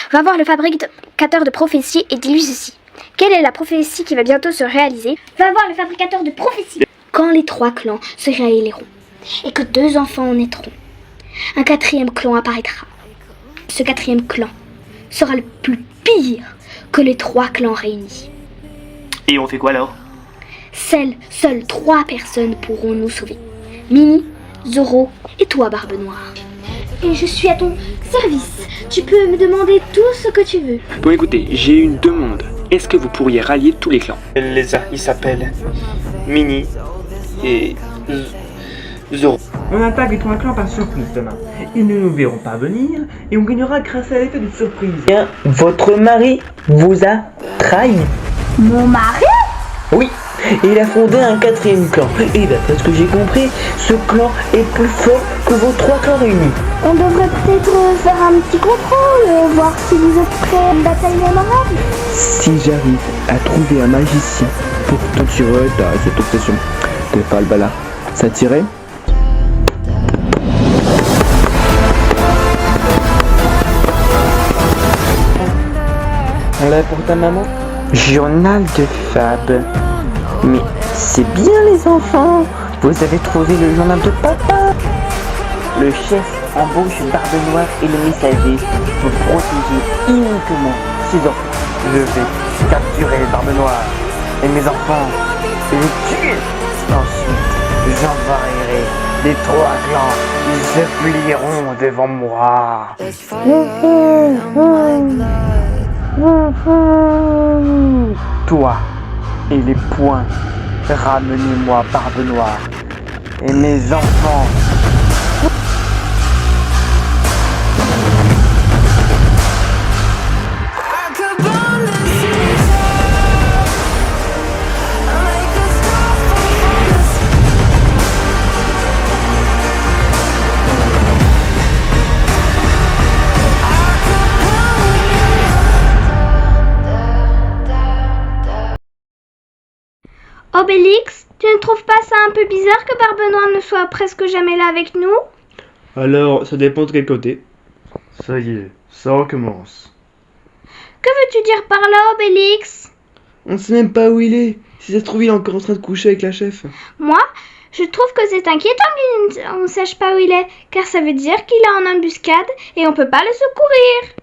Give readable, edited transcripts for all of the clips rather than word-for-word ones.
Va voir le fabricateur de prophéties et dis-lui ceci. Quelle est la prophétie qui va bientôt se réaliser? Va voir le fabricateur de prophéties. Quand les 3 clans se réuniront et que 2 enfants naîtront, un 4e clan apparaîtra. Ce 4e clan sera le plus pire que les 3 clans réunis. Et on fait quoi alors? Seules 3 personnes pourront nous sauver. Mini, Zoro et toi, Barbe Noire. Et je suis à ton service. Tu peux me demander tout ce que tu veux. Bon écoutez, j'ai une demande. Est-ce que vous pourriez rallier tous les clans? Ils s'appellent Mini et Zoro. On attaque les 3 clans par surprise demain. Ils ne nous verront pas venir et on gagnera grâce à l'effet de surprise. Bien, votre mari vous a trahi. Mon mari? Oui, il a fondé un 4e clan. Et d'après ce que j'ai compris, ce clan est plus fort que vos 3 clans réunis. On devrait peut-être faire un petit contrôle, voir si vous êtes prêts à une bataille mémorable. Si j'arrive à trouver un magicien pour te tirer à cette obsession de Falbala, ça tirait? On l'a pour ta maman? Journal de Fab. Mais c'est bien les enfants. Vous avez trouvé le journal de papa. Le chef embauche Barbe Noire et le messager pour protéger uniquement ses enfants. Je vais capturer Barbe Noire et mes enfants et les tuer. Ensuite, j'envahirai les 3 clans. Ils se plieront devant moi. Toi et les poings, ramenez-moi Barbe Noire et mes enfants. Obélix, tu ne trouves pas ça un peu bizarre que Barbe Noire ne soit presque jamais là avec nous? Alors, ça dépend de quel côté. Ça y est, ça recommence. Que veux-tu dire par là, Obélix? On sait même pas où il est. Si ça se trouve, il est encore en train de coucher avec la chef. Moi, je trouve que c'est inquiétant qu'on ne sache pas où il est, car ça veut dire qu'il est en embuscade et on peut pas le secourir.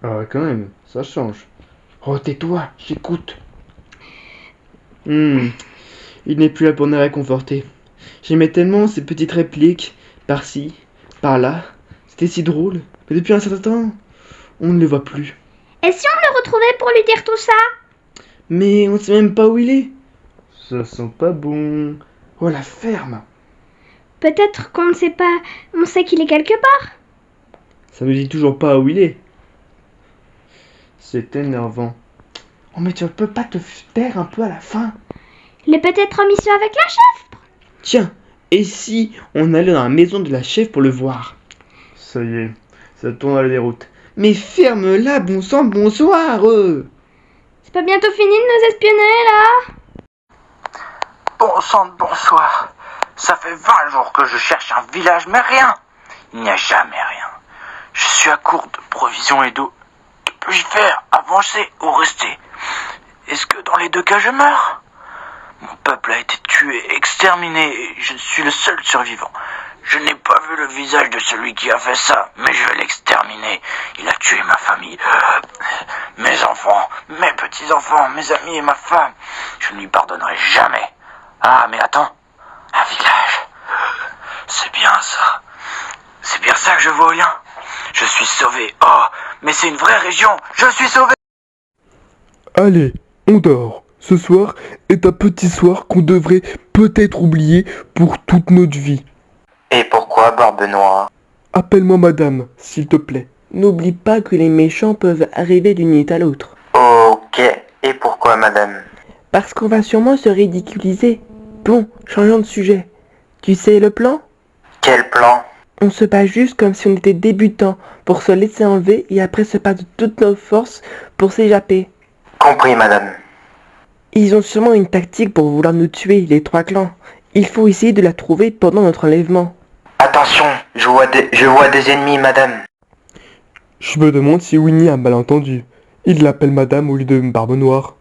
Ah, quand même, ça change. Oh, tais-toi, j'écoute. Il n'est plus là pour nous réconforter. J'aimais tellement ces petites répliques, par-ci, par-là. C'était si drôle. Mais depuis un certain temps, on ne le voit plus. Et si on le retrouvait pour lui dire tout ça? Mais on ne sait même pas où il est. Ça sent pas bon. Oh, la ferme. Peut-être qu'on ne sait pas, on sait qu'il est quelque part. Ça me dit toujours pas où il est. C'est énervant. Oh, mais tu peux pas te taire un peu à la fin? Il est peut-être en mission avec la chef. Tiens, et si on allait dans la maison de la chef pour le voir? Ça y est, ça tourne à la déroute. Mais ferme-la, bon sang, bonsoir. C'est pas bientôt fini de nous espionner, là? Bon sang de bonsoir. Ça fait 20 jours que je cherche un village, mais rien. Il n'y a jamais rien. Je suis à court de provisions et d'eau. Que puis-je faire? Avancer ou rester? Est-ce que dans les 2 cas je meurs? Mon peuple a été tué, exterminé, et je suis le seul survivant. Je n'ai pas vu le visage de celui qui a fait ça, mais je vais l'exterminer. Il a tué ma famille, mes enfants, mes petits-enfants, mes amis et ma femme. Je ne lui pardonnerai jamais. Ah, mais attends, un village. C'est bien ça. C'est bien ça que je vois au lien. Je suis sauvé. Oh, mais c'est une vraie région. Je suis sauvé. Allez, on dort. Ce soir est un petit soir qu'on devrait peut-être oublier pour toute notre vie. Et pourquoi Barbe Noire? Appelle-moi madame, s'il te plaît. N'oublie pas que les méchants peuvent arriver d'une minute à l'autre. Ok, et pourquoi madame? Parce qu'on va sûrement se ridiculiser. Bon, changeons de sujet. Tu sais le plan? Quel plan? On se bat juste comme si on était débutants pour se laisser enlever et après se battre de toutes nos forces pour s'échapper. Compris madame. Ils ont sûrement une tactique pour vouloir nous tuer, les 3 clans. Il faut essayer de la trouver pendant notre enlèvement. Attention, je vois des ennemis madame. Je me demande si Winnie a mal entendu. Il l'appelle madame au lieu de Barbe Noire.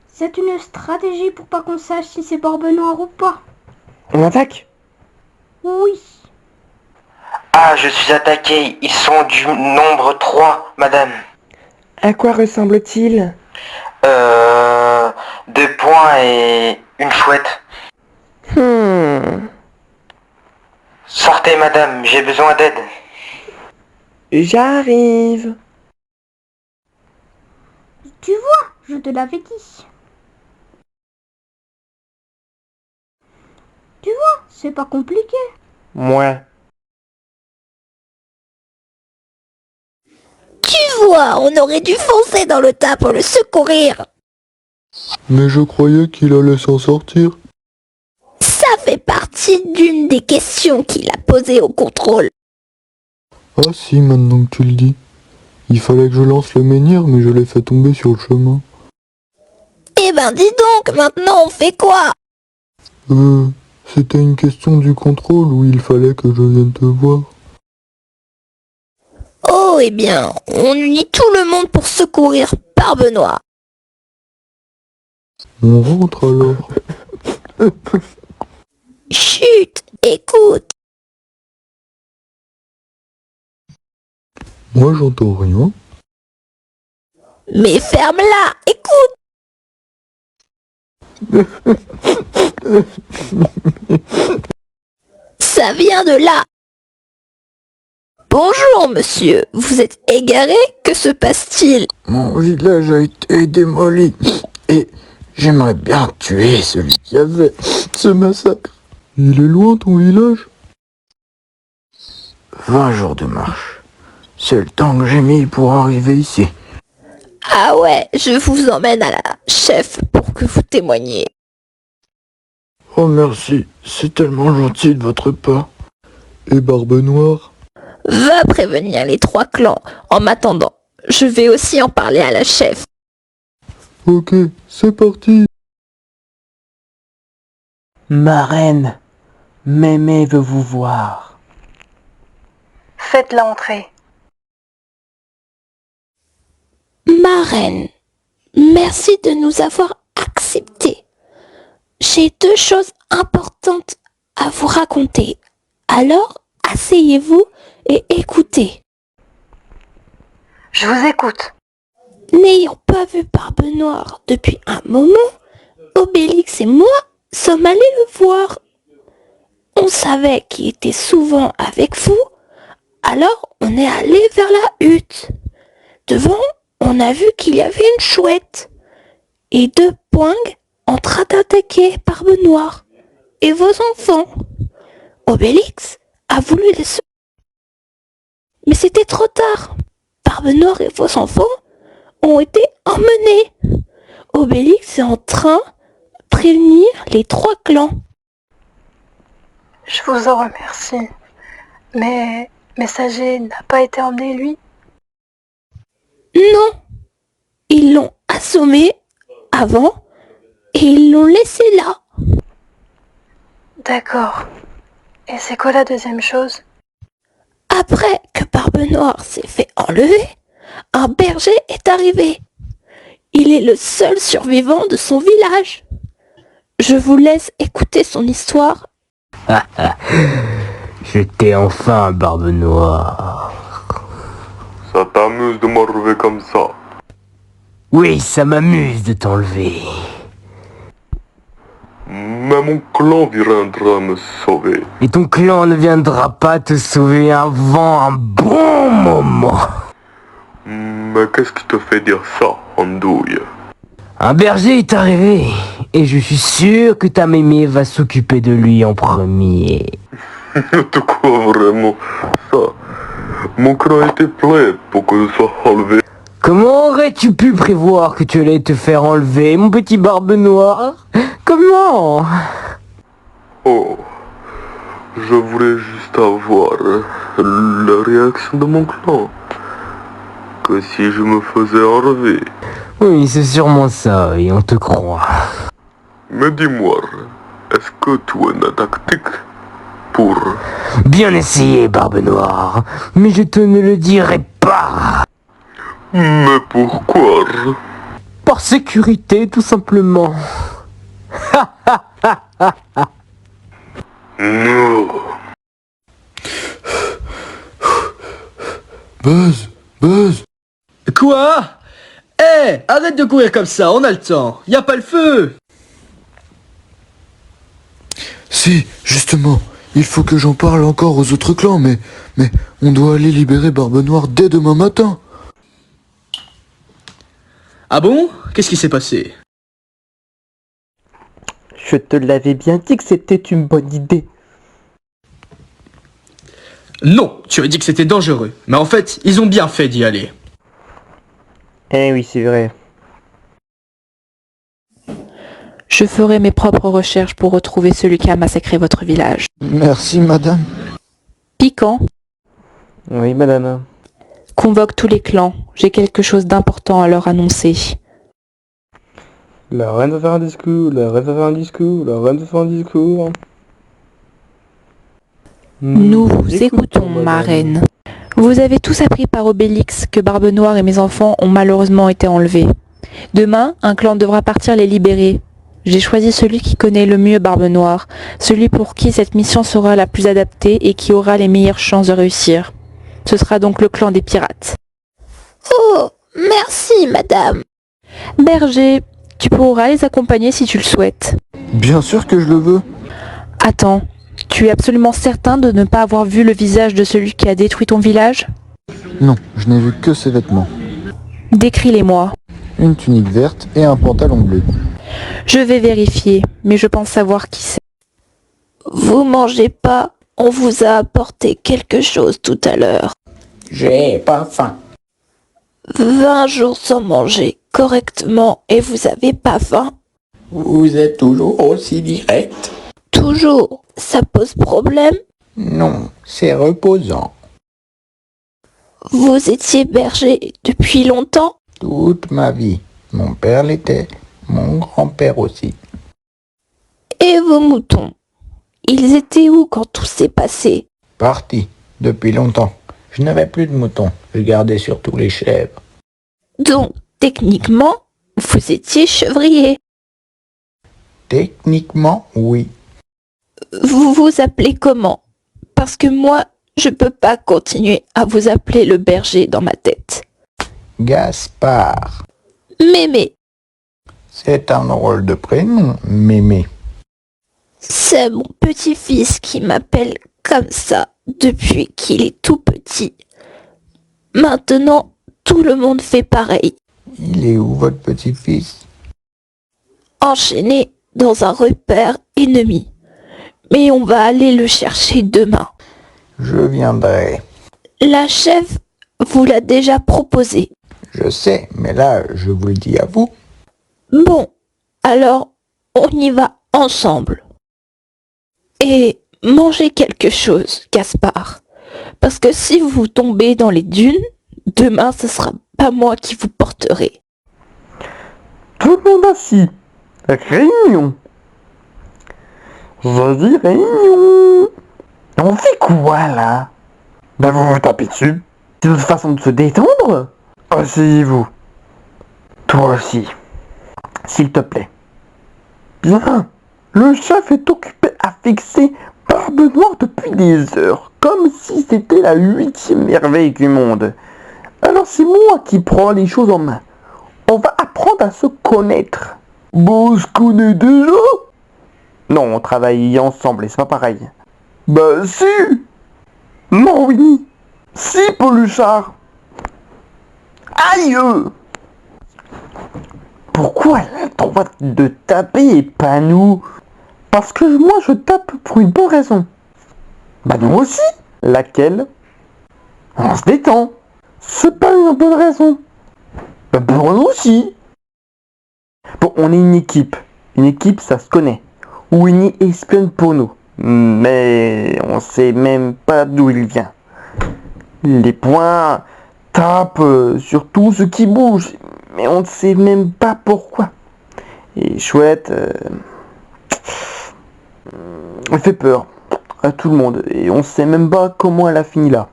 C'est une stratégie pour pas qu'on sache si c'est Barbe Noire ou pas. On attaque? Oui. Ah, je suis attaqué. Ils sont du nombre 3, madame. À quoi ressemble-t-il? 2 points et une chouette. Sortez, madame, j'ai besoin d'aide. J'arrive. Tu vois, je te l'avais dit. Tu vois, c'est pas compliqué. Moi. Tu vois, on aurait dû foncer dans le tas pour le secourir. Mais je croyais qu'il allait s'en sortir. Ça fait partie d'une des questions qu'il a posées au contrôle. Ah si, maintenant que tu le dis. Il fallait que je lance le menhir, mais je l'ai fait tomber sur le chemin. Eh ben dis donc, maintenant on fait quoi? C'était une question du contrôle où il fallait que je vienne te voir. Oh, eh bien, on unit tout le monde pour secourir Barbe Noire. On rentre alors. Chut, écoute. Moi j'entends rien. Mais ferme-la, écoute. Ça vient de là. Bonjour, monsieur. Vous êtes égaré? Que se passe-t-il? Mon village a été démoli et j'aimerais bien tuer celui qui a fait ce massacre. Il est loin ton village? 20 jours de marche. C'est le temps que j'ai mis pour arriver ici. Ah ouais, je vous emmène à la chef pour que vous témoigniez. Oh merci, c'est tellement gentil de votre part. Et Barbe Noire? Va prévenir les 3 clans. En m'attendant, je vais aussi en parler à la chef. Ok, c'est parti. Ma reine, Mémé veut vous voir. Faites-la entrer. Ma reine, merci de nous avoir acceptés. J'ai 2 choses importantes à vous raconter. Alors, asseyez-vous et écoutez. Je vous écoute. N'ayant pas vu Barbe Noire depuis un moment, Obélix et moi sommes allés le voir. On savait qu'il était souvent avec vous, alors on est allé vers la hutte. Devant, on a vu qu'il y avait une chouette et 2 poings en train d'attaquer Barbe Noire et vos enfants. Obélix a voulu les secourir. Mais c'était trop tard. Barbe Noire et vos enfants ont été emmenés. Obélix est en train de prévenir les 3 clans. Je vous en remercie. Mais Messager n'a pas été emmené, lui? Non, ils l'ont assommé avant et ils l'ont laissé là. D'accord. Et c'est quoi la deuxième chose? Après que Barbe Noire s'est fait enlever, un berger est arrivé. Il est le seul survivant de son village. Je vous laisse écouter son histoire. J'étais enfin Barbe Noire. Ça t'amuse de m'enlever comme ça? Oui, ça m'amuse de t'enlever. Mais mon clan viendra me sauver. Et ton clan ne viendra pas te sauver avant un bon moment. Mais qu'est-ce qui te fait dire ça, Andouille? Un berger est arrivé, et je suis sûr que ta mémé va s'occuper de lui en premier. De quoi vraiment ça? Mon clan était prêt pour que je sois enlevé. Comment aurais-tu pu prévoir que tu allais te faire enlever, mon petit Barbe Noire? Comment? Oh, je voulais juste avoir la réaction de mon clan. Que si je me faisais enlever. Oui, c'est sûrement ça, et on te croit. Mais dis-moi, est-ce que tu as une tactique? pour... Bien essayé, Barbe Noire, mais je te ne le dirai pas. Mais pourquoi? Par sécurité, tout simplement. Non. Buzz. Quoi? Arrête de courir comme ça, on a le temps. Y a pas le feu. Si, justement, il faut que j'en parle encore aux autres clans, mais on doit aller libérer Barbe Noire dès demain matin. Ah bon? Qu'est-ce qui s'est passé? Je te l'avais bien dit que c'était une bonne idée. Non, tu as dit que c'était dangereux. Mais en fait, ils ont bien fait d'y aller. Eh oui, c'est vrai. Je ferai mes propres recherches pour retrouver celui qui a massacré votre village. Merci, madame. Piquant, Oui, madame. convoque tous les clans. J'ai quelque chose d'important à leur annoncer. La reine va faire un discours, la reine va faire un discours, la reine va faire un discours. Nous vous écoutons, ma reine. Vous avez tous appris par Obélix que Barbe Noire et mes enfants ont malheureusement été enlevés. Demain, un clan devra partir les libérer. J'ai choisi celui qui connaît le mieux Barbe Noire, celui pour qui cette mission sera la plus adaptée et qui aura les meilleures chances de réussir. Ce sera donc le clan des pirates. Oh, merci, madame. Berger, tu pourras les accompagner si tu le souhaites. Bien sûr que je le veux. Attends, tu es absolument certain de ne pas avoir vu le visage de celui qui a détruit ton village? Non, je n'ai vu que ses vêtements. Décris-les-moi. Une tunique verte et un pantalon bleu. Je vais vérifier, mais je pense savoir qui c'est. Vous mangez pas? On vous a apporté quelque chose tout à l'heure. J'ai pas faim. 20 jours sans manger correctement et vous avez pas faim? Vous êtes toujours aussi direct. Toujours. Ça pose problème? Non, c'est reposant. Vous étiez berger depuis longtemps? Toute ma vie. Mon père l'était, mon grand-père aussi. Et vos moutons? Ils étaient où quand tout s'est passé? Parti, depuis longtemps. Je n'avais plus de moutons, je gardais surtout les chèvres. Donc, techniquement, vous étiez chevrier. Techniquement, oui. Vous vous appelez comment? Parce que moi, je peux pas continuer à vous appeler le berger dans ma tête. Gaspard. Mémé. C'est un drôle de prénom, Mémé. C'est mon petit-fils qui m'appelle comme ça depuis qu'il est tout petit. Maintenant, tout le monde fait pareil. Il est où votre petit-fils? Enchaîné dans un repère ennemi. Mais on va aller le chercher demain. Je viendrai. La chef vous l'a déjà proposé. Je sais, mais là, je vous le dis à vous. Bon, alors on y va ensemble. Et mangez quelque chose, Gaspard. Parce que si vous tombez dans les dunes, demain ce sera pas moi qui vous porterai. Tout le monde assis. Réunion. Je dis réunion. On fait quoi là? Ben vous vous tapez dessus. C'est notre façon de se détendre. Asseyez-vous. Toi aussi. S'il te plaît. Bien. Le chef est occupé à fixer Barbe Noire depuis des heures, comme si c'était la 8e merveille du monde. Alors c'est moi qui prends les choses en main. On va apprendre à se connaître. Bon, on se connaît déjà? Non, on travaille ensemble et c'est pas pareil. Bah si. Non, Winnie. Si, Peluchard. Aïe. Pourquoi elle a le droit de taper et pas nous? Parce que moi je tape pour une bonne raison. Bah nous aussi. Laquelle? On se détend. C'est pas une bonne raison. Bah pour nous aussi. Bon, on est une équipe. Une équipe, ça se connaît. Winnie espionne pour nous. Mais on sait même pas d'où il vient. Les poings tapent sur tout ce qui bouge. Mais on ne sait même pas pourquoi. Et Chouette... elle fait peur. à tout le monde, et on sait même pas comment elle a fini là.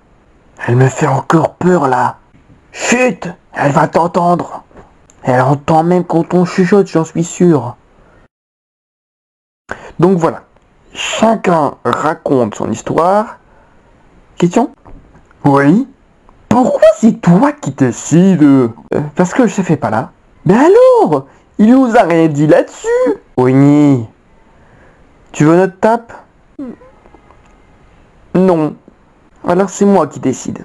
Elle me fait encore peur là. Chut! Elle va t'entendre. Elle entend même quand on chuchote, j'en suis sûr. Donc voilà. Chacun raconte son histoire. Question? Oui? Pourquoi c'est toi qui décides? Parce que je ne fais pas là. Mais alors? Il nous a rien dit là-dessus. Winnie. Tu veux notre tape? Non. Alors c'est moi qui décide.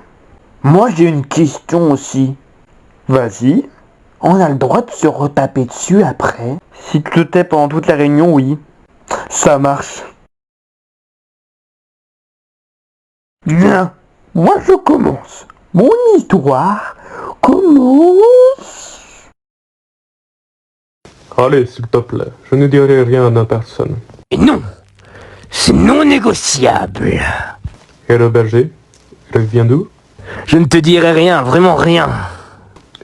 Moi j'ai une question aussi. Vas-y. On a le droit de se retaper dessus après? Si tu te tais pendant toute la réunion, oui. Ça marche. Bien. Moi je commence. Mon histoire commence. Allez, s'il te plaît, je ne dirai rien à personne. Et non, c'est non négociable. Et le berger, il vient d'où? Je ne te dirai rien, vraiment rien.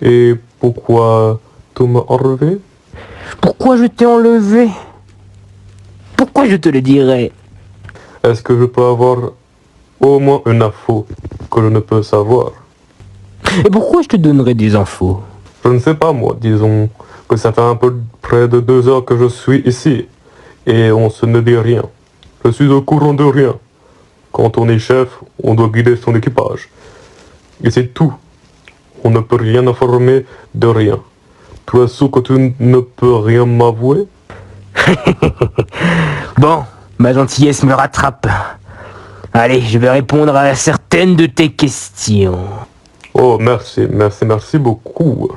Et pourquoi tu m'as enlevé? Pourquoi je t'ai enlevé? Pourquoi je te le dirai? Est-ce que je peux avoir au moins une info que je ne peux savoir? Et pourquoi je te donnerai des infos? Je ne sais pas moi, disons que ça fait un peu près de 2 heures que je suis ici, et on se ne dit rien. Je suis au courant de rien. Quand on est chef, on doit guider son équipage. Et c'est tout. On ne peut rien informer de rien. Tu es sûr que tu ne peux rien m'avouer? Bon, ma gentillesse me rattrape. Allez, je vais répondre à certaines de tes questions. Oh, merci beaucoup.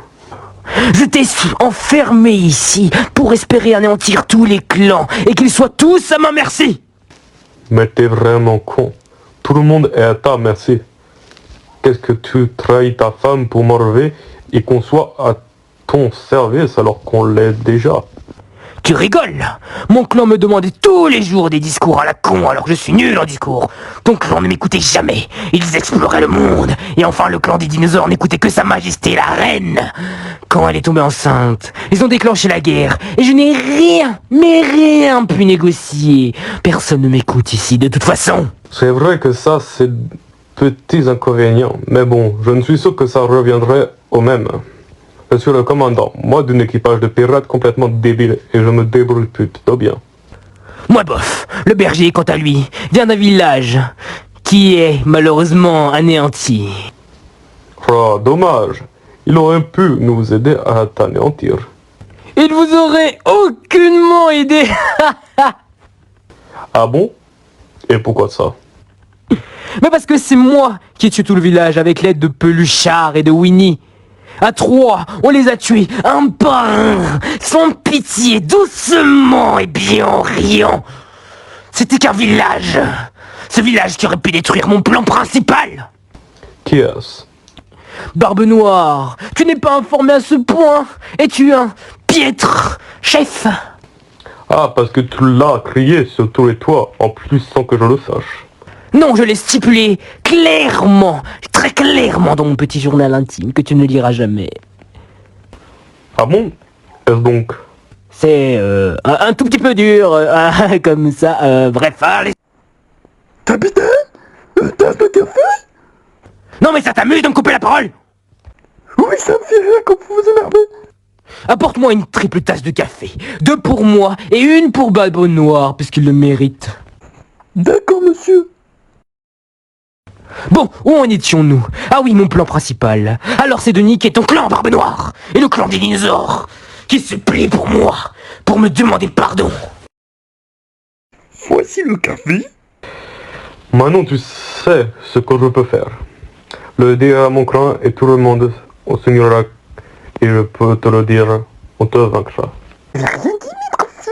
Je t'ai enfermé ici pour espérer anéantir tous les clans et qu'ils soient tous à ma merci. Mais t'es vraiment con. Tout le monde est à ta merci. Qu'est-ce que tu trahis ta femme pour m'enlever et qu'on soit à ton service alors qu'on l'est déjà? Tu rigoles? Mon clan me demandait tous les jours des discours à la con alors que je suis nul en discours. Ton clan ne m'écoutait jamais. Ils exploraient le monde. Et enfin le clan des dinosaures n'écoutait que sa majesté la reine. Quand elle est tombée enceinte, ils ont déclenché la guerre. Et je n'ai rien, mais rien pu négocier. Personne ne m'écoute ici de toute façon. C'est vrai que ça c'est petits inconvénients. Mais bon, je ne suis sûr que ça reviendrait au même. Je suis le commandant, moi d'un équipage de pirates complètement débile, et je me débrouille plutôt bien. Moi bof, le berger quant à lui, vient d'un village qui est malheureusement anéanti. Oh, dommage, il aurait pu nous aider à t'anéantir. Il vous aurait aucunement aidé. Ah bon? Et pourquoi ça? Mais parce que c'est moi qui ai tué tout le village avec l'aide de Peluchard et de Winnie. À 3, on les a tués, un par un, sans pitié, doucement et bien en riant. C'était qu'un village. Ce village qui aurait pu détruire mon plan principal. Qui est-ce? Barbe Noire, tu n'es pas informé à ce point. Es-tu un piètre chef? Ah, parce que tu l'as crié sur tous les toits, en plus sans que je le sache. Non, je l'ai stipulé clairement, très clairement dans mon petit journal intime que tu ne liras jamais. Ah bon? Est-ce donc? C'est un tout petit peu dur, comme ça, bref, allez. Capitaine? Tasse de café? Non mais ça t'amuse de me couper la parole? Oui, ça me fait rire quand vous vous énervez. Apporte-moi une triple tasse de café, 2 pour moi et 1 pour Barbe Noire, puisqu'il le mérite. D'accord, monsieur. Bon, où en étions-nous? Ah oui, mon plan principal. Alors c'est de niquer ton clan, Barbe Noire, et le clan des dinosaures, qui se plie pour moi, pour me demander pardon. Voici le café. Maintenant tu sais ce que je peux faire. Le dire à mon clan et tout le monde, on s'unira, et je peux te le dire, on te vaincra. Il a rien dit, maître.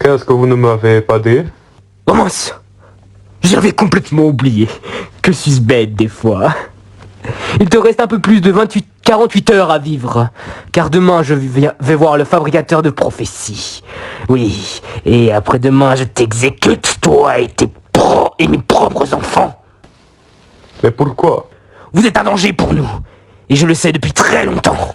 Qu'est-ce que vous ne m'avez pas dit? Oh mince! J'avais complètement oublié. Que suis-je bête des fois. Il te reste un peu plus de 48 heures à vivre. Car demain je vais voir le fabricateur de prophéties. Oui, et après-demain je t'exécute, toi et mes propres enfants. Mais pourquoi? Vous êtes un danger pour nous. Et je le sais depuis très longtemps.